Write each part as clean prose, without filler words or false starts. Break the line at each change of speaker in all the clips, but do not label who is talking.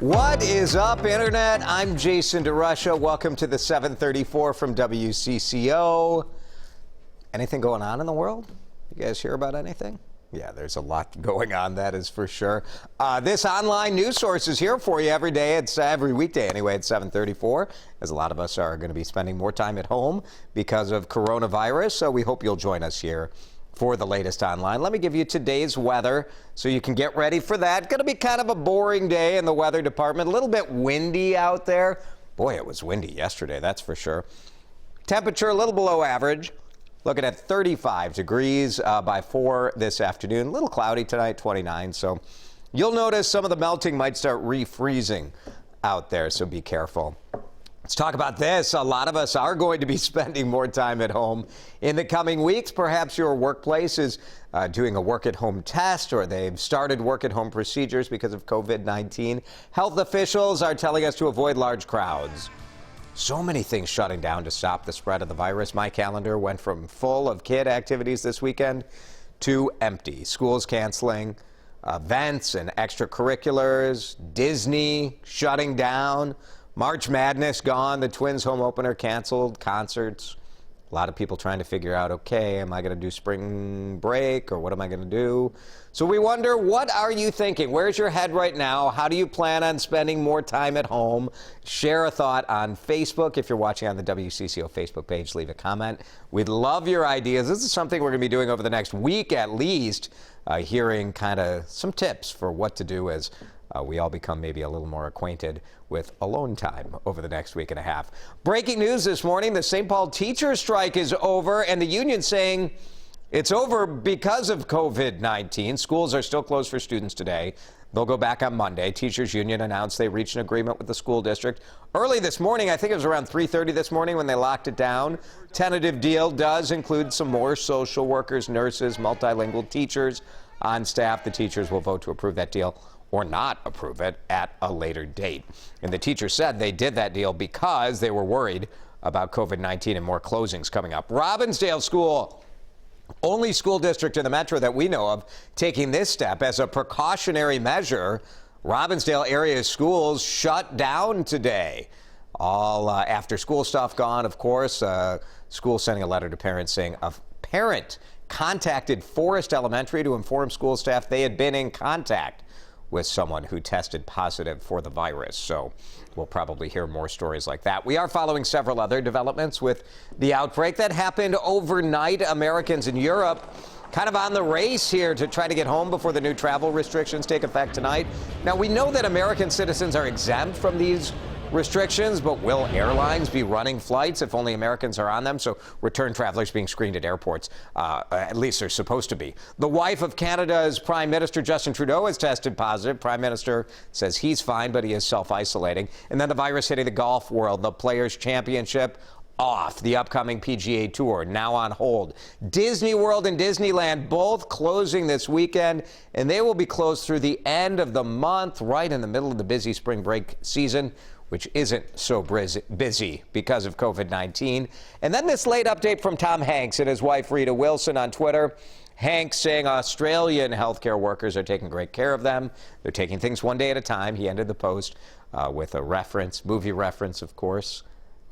What is up, Internet? I'm Jason DeRusha. Welcome to the 734 from WCCO. Anything going on in the world? You guys hear about anything? Yeah, there's a lot going on, that is for sure. This online news source is here for you every day. It's every weekday anyway at 7:34, as a lot of us are going to be spending more time at home because of coronavirus. So we hope you'll join us here for the latest online. Let me give you today's weather so you can get ready for that. Going to be kind of a boring day in the weather department. A little bit windy out there. Boy, it was windy yesterday, that's for sure. Temperature a little below average. Looking at 35 degrees by 4 this afternoon. A little cloudy tonight, 29. So you'll notice some of the melting might start refreezing out there, so be careful. Let's talk about this. A lot of us are going to be spending more time at home in the coming weeks. Perhaps your workplace is doing a work-at-home test, or they've started work-at-home procedures because of COVID-19. Health officials are telling us to avoid large crowds. So many things shutting down to stop the spread of the virus. My calendar went from full of kid activities this weekend to empty. Schools canceling, events and extracurriculars, Disney shutting down, March Madness gone, the Twins home opener canceled, concerts. A lot of people trying to figure out, okay, am I going to do spring break or what am I going to do? So we wonder, what are you thinking? Where's your head right now? How do you plan on spending more time at home? Share a thought on Facebook. If you're watching on the WCCO Facebook page, leave a comment. We'd love your ideas. This is something we're going to be doing over the next week at least, hearing kind of some tips for what to do as we all become maybe a little more acquainted with alone time over the next week and a half. Breaking news this morning, the St. Paul teacher strike is over, and the union saying it's over because of COVID-19. Schools are still closed for students today. They'll go back on Monday. Teachers union announced they reached an agreement with the school district early this morning. I think it was around 3:30 this morning when they locked it down. Tentative deal does include some more social workers, nurses, multilingual teachers on staff. The teachers will vote to approve that deal or not approve it at a later date. And the teachers said they did that deal because they were worried about COVID-19 and more closings coming up. Robbinsdale School, only school district in the metro that we know of taking this step as a precautionary measure. Robbinsdale area schools shut down today. All after school stuff gone, of course. School sending a letter to parents saying a parent contacted Forest Elementary to inform school staff they had been in contact with someone who tested positive for the virus. So we'll probably hear more stories like that. We are following several other developments with the outbreak that happened overnight. Americans in Europe kind of on the race here to try to get home before the new travel restrictions take effect tonight. Now, we know that American citizens are exempt from these restrictions, but will airlines be running flights if only Americans are on them? So return travelers being screened at airports, at least they're supposed to be. The wife of Canada's Prime Minister, Justin Trudeau, has tested positive. Prime Minister says he's fine, but he is self-isolating. And then the virus hitting the golf world, the Players' Championship off. The upcoming PGA Tour now on hold. Disney World and Disneyland both closing this weekend, and they will be closed through the end of the month, right in the middle of the busy spring break season, which isn't so busy because of COVID-19. And then this late update from Tom Hanks and his wife Rita Wilson on Twitter. Hanks saying Australian healthcare workers are taking great care of them. They're taking things one day at a time. He ended the post with a reference, movie reference, of course.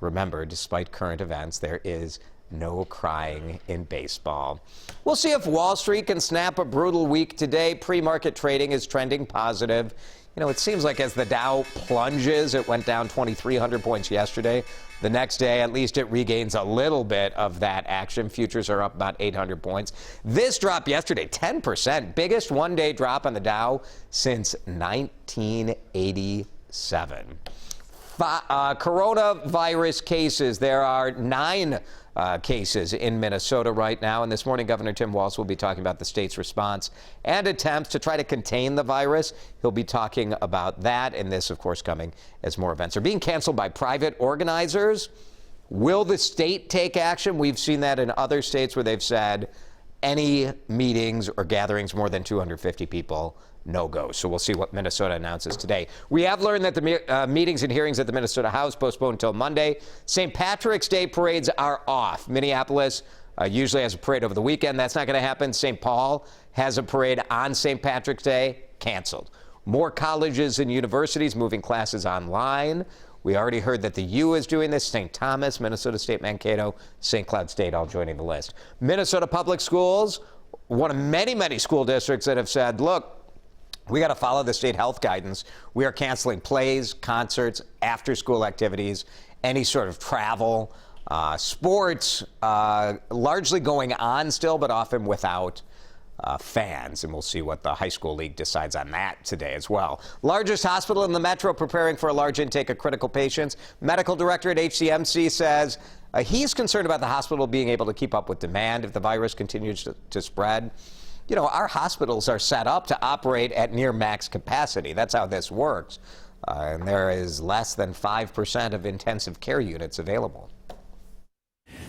Remember, despite current events, there is no crying in baseball. We'll see if Wall Street can snap a brutal week today. Pre-market trading is trending positive. You know, it seems like as the Dow plunges, it went down 2,300 points yesterday. The next day, at least it regains a little bit of that action. Futures are up about 800 points. This drop yesterday, 10%, biggest one-day drop on the Dow since 1987. Coronavirus cases. There are 9 cases in Minnesota right now. And this morning, Governor Tim Walz will be talking about the state's response and attempts to try to contain the virus. He'll be talking about that. And this, of course, coming as more events are being canceled by private organizers. Will the state take action? We've seen that in other states where they've said any meetings or gatherings more than 250 people, no go. So we'll see what Minnesota announces today. We have learned that the meetings and hearings at the Minnesota House postponed until Monday. St. Patrick's Day parades are off. Minneapolis usually has a parade over the weekend. That's not going to happen. St. Paul has a parade on St. Patrick's Day, canceled. More colleges and universities moving classes online. We already heard that the U is doing this. St. Thomas, Minnesota State Mankato, St. Cloud State all joining the list. Minnesota Public Schools, one of many, many school districts that have said, look, we got to follow the state health guidance. We are canceling plays, concerts, after-school activities, any sort of travel, sports, largely going on still, but often without fans, and we'll see what the high school league decides on that today as well. Largest hospital in the metro preparing for a large intake of critical patients. Medical director at HCMC says he's concerned about the hospital being able to keep up with demand if the virus continues to spread. You know, our hospitals are set up to operate at near max capacity. That's how this works. And there is less than 5% of intensive care units available.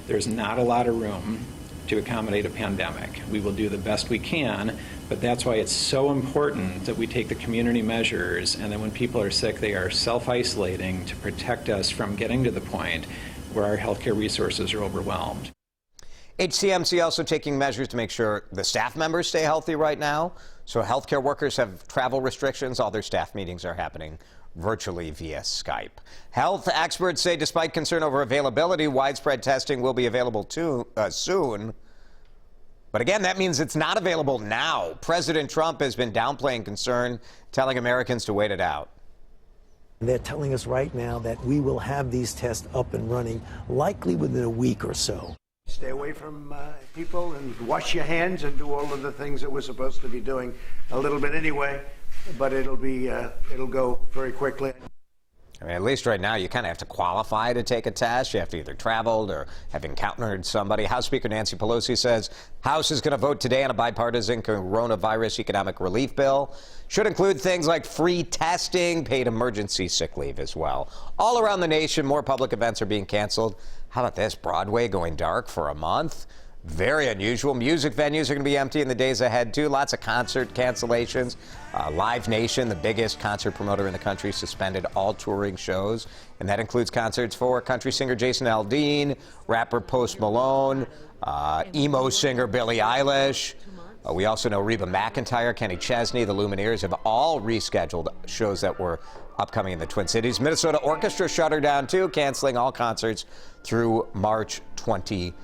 There's not a lot of room to accommodate a pandemic. We will do the best we can, but that's why it's so important that we take the community measures, and then when people are sick, they are self-isolating to protect us from getting to the point where our healthcare resources are overwhelmed.
HCMC also taking measures to make sure the staff members stay healthy right now. So healthcare workers have travel restrictions. All their staff meetings are happening virtually via Skype. Health experts say despite concern over availability, widespread testing will be available soon. But again, that means it's not available now. President Trump has been downplaying concern, telling Americans to wait it out.
They're telling us right now that we will have these tests up and running likely within a week or so.
Stay away from people and wash your hands and do all of the things that we're supposed to be doing a little bit anyway, but it'll go very quickly.
I mean, at least right now, you kind of have to qualify to take a test. You have to either traveled or have encountered somebody. House Speaker Nancy Pelosi says House is going to vote today on a bipartisan coronavirus economic relief bill. Should include things like free testing, paid emergency sick leave as well. All around the nation, more public events are being canceled. How about this? Broadway going dark for a month. Very unusual. Music venues are going to be empty in the days ahead, too. Lots of concert cancellations. Live Nation, the biggest concert promoter in the country, suspended all touring shows. And that includes concerts for country singer Jason Aldean, rapper Post Malone, emo singer Billie Eilish. We also know Reba McEntire, Kenny Chesney, the Lumineers have all rescheduled shows that were upcoming in the Twin Cities. Minnesota Orchestra shuttered down, too, canceling all concerts through March 23rd.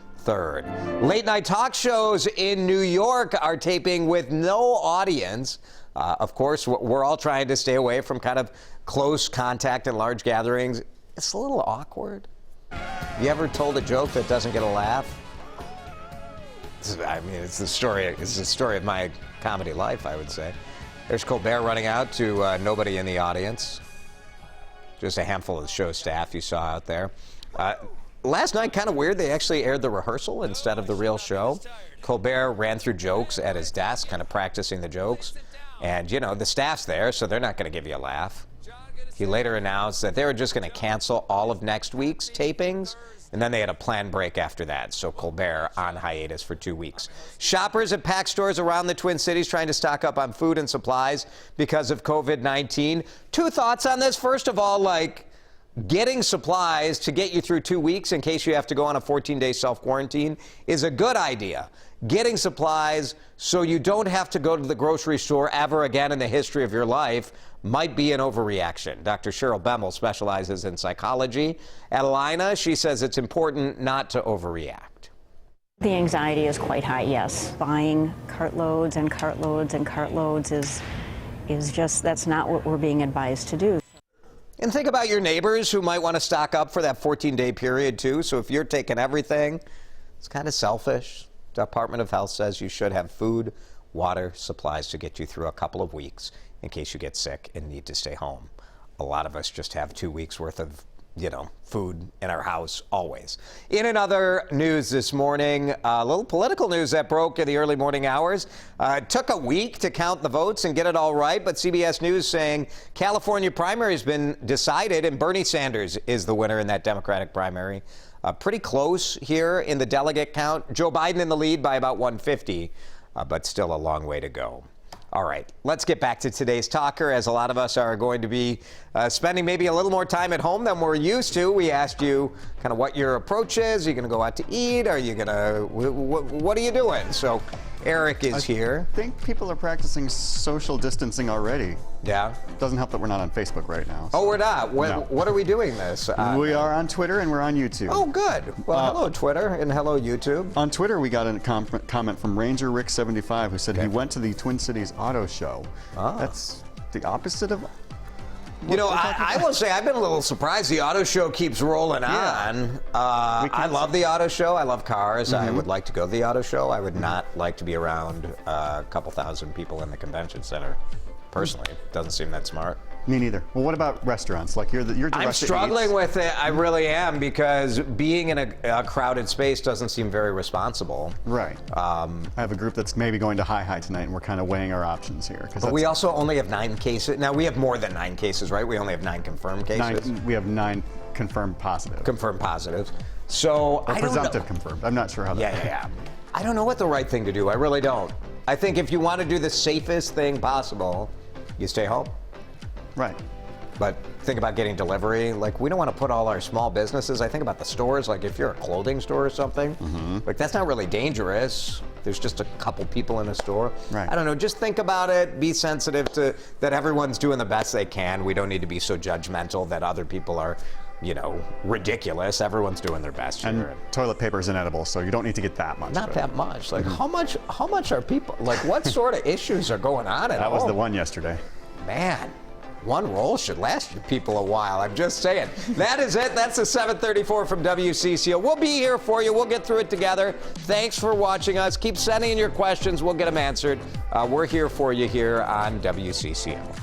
Late night talk shows in New York are taping with no audience. Of course, we're all trying to stay away from kind of close contact and large gatherings. It's a little awkward. You ever told a joke that doesn't get a laugh? I mean, it's the story of my comedy life, I would say. There's Colbert running out to nobody in the audience. Just a handful of the show staff you saw out there. Last night, kind of weird, they actually aired the rehearsal instead of the real show. Colbert ran through jokes at his desk, kind of practicing the jokes. And, you know, the staff's there, so they're not going to give you a laugh. He later announced that they were just going to cancel all of next week's tapings, and then they had a planned break after that. So Colbert on hiatus for 2 weeks. Shoppers at pack stores around the Twin Cities trying to stock up on food and supplies because of COVID-19. Two thoughts on this. First of all, getting supplies to get you through 2 weeks in case you have to go on a 14-day self-quarantine is a good idea. Getting supplies so you don't have to go to the grocery store ever again in the history of your life might be an overreaction. Dr. Cheryl Bemmel specializes in psychology. At Alina, she says it's important not to overreact.
The anxiety is quite high, yes. Buying cartloads and cartloads and cartloads is just, that's not what we're being advised to do.
And think about your neighbors who might want to stock up for that 14-day period, too. So if you're taking everything, it's kind of selfish. Department of Health says you should have food, water, supplies to get you through a couple of weeks in case you get sick and need to stay home. A lot of us just have 2 weeks worth of, food in our house always. In another news this morning, a little political news that broke in the early morning hours. It took a week to count the votes and get it all right, but CBS News saying California primary has been decided and Bernie Sanders is the winner in that Democratic primary. Pretty close here in the delegate count. Joe Biden in the lead by about 150, but still a long way to go. All right, let's get back to today's talker, as a lot of us are going to be spending maybe a little more time at home than we're used to. We asked you kind of what your approach is. Are you going to go out to eat? Are you going to, what are you doing? So Eric is here.
I think people are practicing social distancing already.
Yeah.
Doesn't help that we're not on Facebook right now.
Oh, we're not.
No.
What are we doing this?
We are on Twitter and we're on YouTube.
Oh, good. Well, hello, Twitter, and hello, YouTube.
On Twitter, we got a comment from Ranger Rick 75 who said he went to the Twin Cities Auto Show. That's the opposite of.
You know, I will say I've been a little surprised. The auto show keeps rolling on. I love the auto show. I love cars. I would like to go to the auto show. I would not like to be around a couple thousand people in the convention center. Personally, it doesn't seem that smart.
Me neither. Well, what about restaurants? Like you're DeRusha
I'm struggling
Eats.
with it. I really am, because being in a crowded space doesn't seem very responsible.
Right. I have a group that's maybe going to Hi tonight, and we're kind of weighing our options here.
But we also only have 9 cases. Now, we have more than 9 cases, right? We only have 9 confirmed cases.
We have 9 confirmed positive.
Confirmed positives. So
Or
I don't
presumptive
know.
confirmed. I'm not sure how that.
Yeah. I don't know what the right thing to do. I really don't. I think if you want to do the safest thing possible, you stay home.
Right.
But think about getting delivery. Like, we don't want to put all our small businesses. I think about the stores. Like, if you're a clothing store or something, like, that's not really dangerous. There's just a couple people in a store.
Right.
I don't know. Just think about it. Be sensitive to that. Everyone's doing the best they can. We don't need to be so judgmental that other people are, you know, ridiculous. Everyone's doing their best
And
here.
toilet paper is inedible, so you don't need to get that much.
Not
but
that much. Like, how much are people? Like, what sort of issues are going on at
That was
home?
the one yesterday.
Man, one roll should last you people a while. I'm just saying. That is it. That's the 734 from WCCO. We'll be here for you. We'll get through it together. Thanks for watching us. Keep sending in your questions. We'll get them answered. We're here for you here on WCCO.